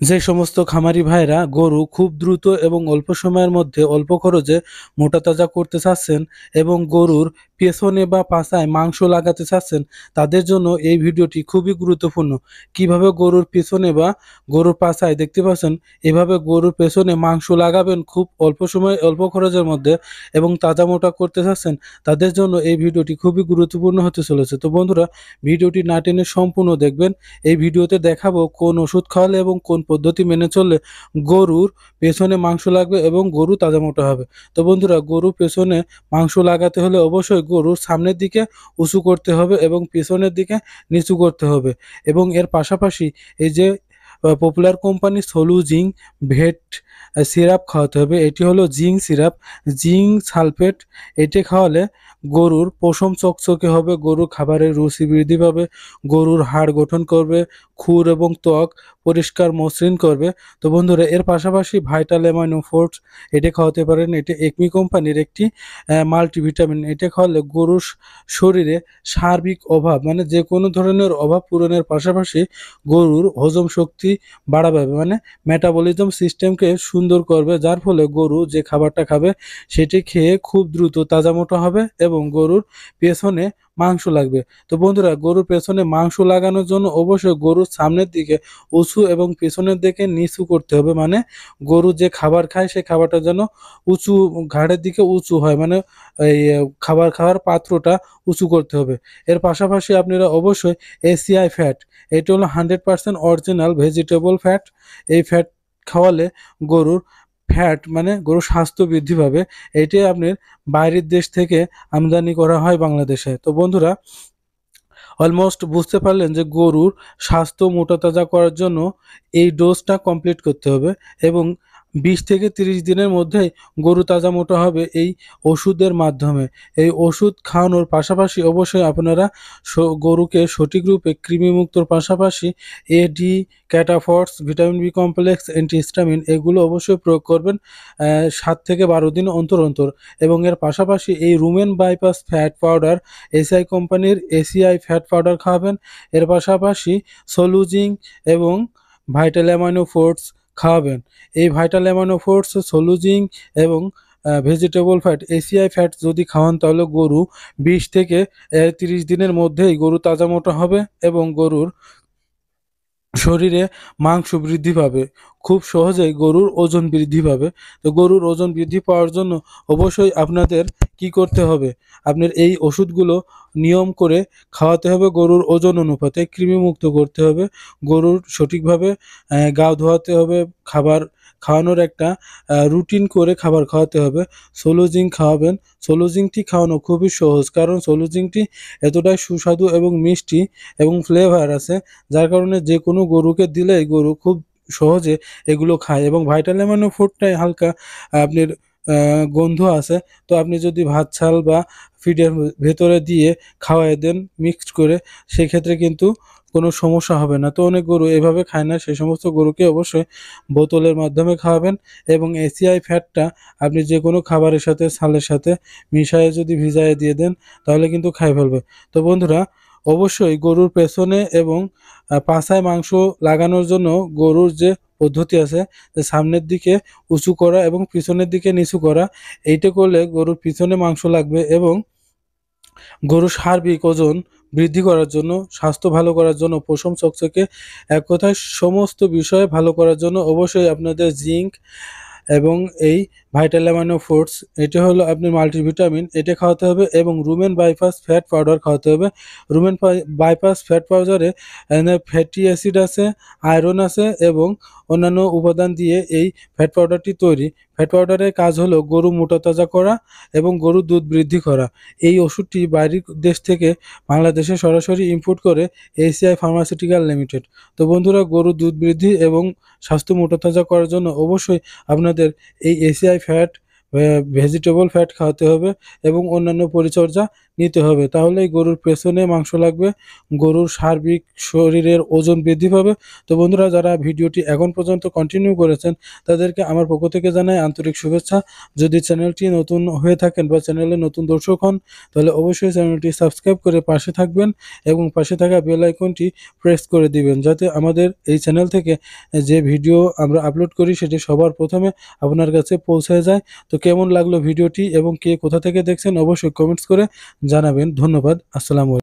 যে সমস্ত খামারি ভাইরা গরু খুব দ্রুত এবং অল্প সময়ের মধ্যে অল্প খরচে মোটা তাজা করতে চাচ্ছেন এবং গরুর পেছনে বা পাছায় মাংস লাগাতে চাচ্ছেন, তাদের জন্য এই ভিডিওটি খুবই গুরুত্বপূর্ণ। কিভাবে গরুর পেছনে বা গরুর পাছায় দেখতে পাচ্ছেন, এভাবে গরুর পেছনে মাংস লাগাবেন খুব অল্প সময় অল্প খরচের মধ্যে এবং তাজা মোটা করতে চাচ্ছেন, তাদের জন্য এই ভিডিওটি খুবই গুরুত্বপূর্ণ হতে চলেছে। তো বন্ধুরা, ভিডিওটি না টেনে সম্পূর্ণ দেখবেন। এই ভিডিওতে দেখাবো কোন ওষুধ খাওয়ালে এবং কোন পদ্ধতি মেনে চললে গরুর পেছনে মাংস লাগবে এবং গরু তাজা মোটা হবে। তো বন্ধুরা, গরুর পেছনে মাংস লাগাতে হলে অবশ্যই গরুর সামনের দিকে উঁচু করতে হবে এবং পেছনের দিকে নিচু করতে হবে এবং এর পাশাপাশি এই যে পপুলার কোম্পানি সোলুজিং ভেট সিরাপ খাওয়াতে হবে। এটি হলো জিঙ্ক সিরাপ, জিঙ্ক সালফেট। এটি খাওয়ালে গরুর পশম চকচকে হবে, গরুর খাবারের রুচি বৃদ্ধি পাবে, গরুর হাড় গঠন করবে, খুর এবং ত্বক পরিষ্কার মসৃণ করবে। তো বন্ধুরা, এর পাশাপাশি ভাইটাল অ্যামাইনো ফোর্স এটা খাওয়াতে পারেন। এটি একমি কোম্পানির একটি মাল্টিভিটামিন। এটা খাওয়ালে গরুর শরীরে সার্বিক অভাব মানে যে কোনো ধরনের অভাব পূরণের পাশাপাশি গরুর হজম শক্তি বাড়াবে, মানে মেটাবলিজম সিস্টেমকে সুন্দর করবে, যার ফলে গরু যে খাবারটা খাবে সেটি খেয়ে খুব দ্রুত তাজা মোটা হবে এবং গরুর পেছনে মাংস লাগবে। তো বন্ধুরা, গরুর পেছনে মাংস লাগানোর জন্য অবশ্যই গরুর সামনের দিকে উঁচু এবং পেছনের দিকে নিচু করতে হবে, মানে গরু যে খাবার খায় সেই খাবারটা যেন উঁচু ঘাড়ের দিকে উঁচু হয়, মানে এই খাবার খাওয়ার পাত্রটা উঁচু করতে হবে। এর পাশাপাশি আপনারা অবশ্যই এসিআই ফ্যাট, এটা হলো 100% অরিজিনাল ভেজিটেবল ফ্যাট। এই ফ্যাট খাওয়ালে গরুর ফ্যাট মানে গরুর স্বাস্থ্য বৃদ্ধি পাবে। এটাই আপনার বাইরের দেশ থেকে আমদানি করা হয় বাংলাদেশে। তো বন্ধুরা, অলমোস্ট বুঝতে পারলেন যে গরুর স্বাস্থ্য মোটা তাজা করার জন্য এই ডোজটা কমপ্লিট করতে হবে এবং 20 থেকে 30 দিনের মধ্যেই গরু তাজা মোটা হবে এই ওষুধের মাধ্যমে। এই ওষুধ খাওয়ানোর পাশাপাশি অবশ্যই আপনারা গরুকে সঠিক রূপে কৃমিমুক্তর পাশাপাশি এডি, ক্যাটাফর্স, ভিটামিন বি কমপ্লেক্স, অ্যান্টিহিস্টামিন এগুলো অবশ্যই প্রয়োগ করবেন 7 থেকে 12 দিন অন্তর অন্তর। এবং এর পাশাপাশি এই rumen bypass fat powder, ACI কোম্পানির এসিআই ফ্যাট পাউডার খাওয়াবেন। এর পাশাপাশি সোলুজিং এবং ভাইটাল অ্যামাইনো ফোর্স খাওয়াবেন। এই ভাইটাল অ্যামাইনো ফোর্স, সোলুজিং এবং ভেজিটেবল ফ্যাট, এসিআই ফ্যাট যদি খাওয়ান তাহলে গরু 20 থেকে 30 দিনের মধ্যেই গরু তাজা মোটা হবে এবং গরুর শরীরে মাংস বৃদ্ধি পাবে। খুব সহজেই গরুর ওজন বৃদ্ধি পাবে। তো গরুর ওজন বৃদ্ধি পাওয়ার জন্য অবশ্যই আপনাদের কি করতে হবে? আপনার এই ওষুধগুলো নিয়ম করে খাওয়াতে হবে গরুর ওজন অনুপাতে, কৃমিমুক্ত করতে হবে, গরুর সঠিকভাবে গা ধোয়াতে হবে, খাবার খাওয়ানোর একটা রুটিন করে খাবার খাওয়াতে হবে। সোলোজিং খাওয়াবেন। সোলোজিংটি খাওয়ানো খুবই সহজ, কারণ সোলোজিংটি এতটাই সুস্বাদু এবং মিষ্টি এবং ফ্লেভার আছে, যার কারণে যে কোনো গরুকে দিলেই গরু খুব সহজে এগুলো খায়। এবং ভাইটাল অ্যামাইনো ফোর্সটাই হালকা আপনার গন্ধ আছে। তো আপনি যদি ভাত ছাল বা ফিডের ভেতরে দিয়ে খাওয়ায় দেন মিক্সড করে, সেক্ষেত্রে কিন্তু কোনো সমস্যা হবে না। তো অনেক গরু এভাবে খায় না, সেই সমস্ত গরুকে অবশ্যই বোতলের মাধ্যমে খাওয়াবেন এবং এসিআই ফ্যাটটা আপনি যে কোনো খাবারের সাথে ছালের সাথে মিশিয়ে যদি ভিজায়ে দিয়ে দেন তাহলে কিন্তু খায় ফেলবে। তো বন্ধুরা, অবশ্যই গরুর পেছনে এবং পাছায় মাংস লাগানোর জন্য গরুর যে পদ্ধতি আছে, যে সামনের দিকে উঁচু করা এবং পিছনের দিকে নিচু করা, এইটা করলে গরুর পিছনে মাংস লাগবে এবং গরুর সার্বিক ওজন বৃদ্ধি করার জন্য, স্বাস্থ্য ভালো করার জন্য, পশম চকচকে, এক কথায় সমস্ত বিষয় ভালো করার জন্য অবশ্যই আপনাদের জিঙ্ক এবং এই ভাইটাল অ্যামাইনো ফোর্স, এটা হলো আপনার মাল্টিভিটামিন, এটা খাওয়াতে হবে এবং রুমেন বাইপাস ফ্যাট পাউডার খাওয়াতে হবে। রুমেন বাইপাস ফ্যাট পাউডারে ফ্যাটি অ্যাসিড আছে, আয়রন আছে এবং অন্যান্য উপাদান দিয়ে এই ফ্যাট পাউডারটি তৈরি। ফ্যাট পাউডারের কাজ হলো গরু মোটা তাজা করা এবং গরুর দুধ বৃদ্ধি করা। এই ওষুধটি বাইরের দেশ থেকে বাংলাদেশে সরাসরি ইম্পোর্ট করে এসিআই ফার্মাসিউটিক্যাল লিমিটেড। তো বন্ধুরা, গরুর দুধ বৃদ্ধি এবং স্বাস্থ্য মোটা তাজা করার জন্য অবশ্যই আপনাদের এই এসিআই ফ্যাট, ভেজিটেবল ফ্যাট খাওয়াতে হবে এবং অন্যান্য পরিচর্যা নিতে হবে, তাহলেই গরুর পেছনে মাংস লাগবে, গরুর সার্বিক শরীরের ওজন বৃদ্ধি পাবে। তো বন্ধুরা, যারা ভিডিওটি এখন পর্যন্ত কন্টিনিউ করেছেন তাদেরকে আমার পক্ষ থেকে জানাই আন্তরিক শুভেচ্ছা। যদি চ্যানেলটি নতুন হয়ে থাকেন বা চ্যানেলে নতুন দর্শক হন, তাহলে অবশ্যই চ্যানেলটি সাবস্ক্রাইব করে পাশে থাকবেন এবং পাশে থাকা বেল আইকনটি প্রেস করে দিবেন, যাতে আমাদের এই চ্যানেল থেকে যে ভিডিও আমরা আপলোড করি সেটি সবার প্রথমে আপনার কাছে পৌঁছে যায়। তো কেমন লাগলো ভিডিওটি এবং কে কোথা থেকে দেখছেন অবশ্যই কমেন্টস করে জানাবেন। ধন্যবাদ। আসসালামু আলাইকুম।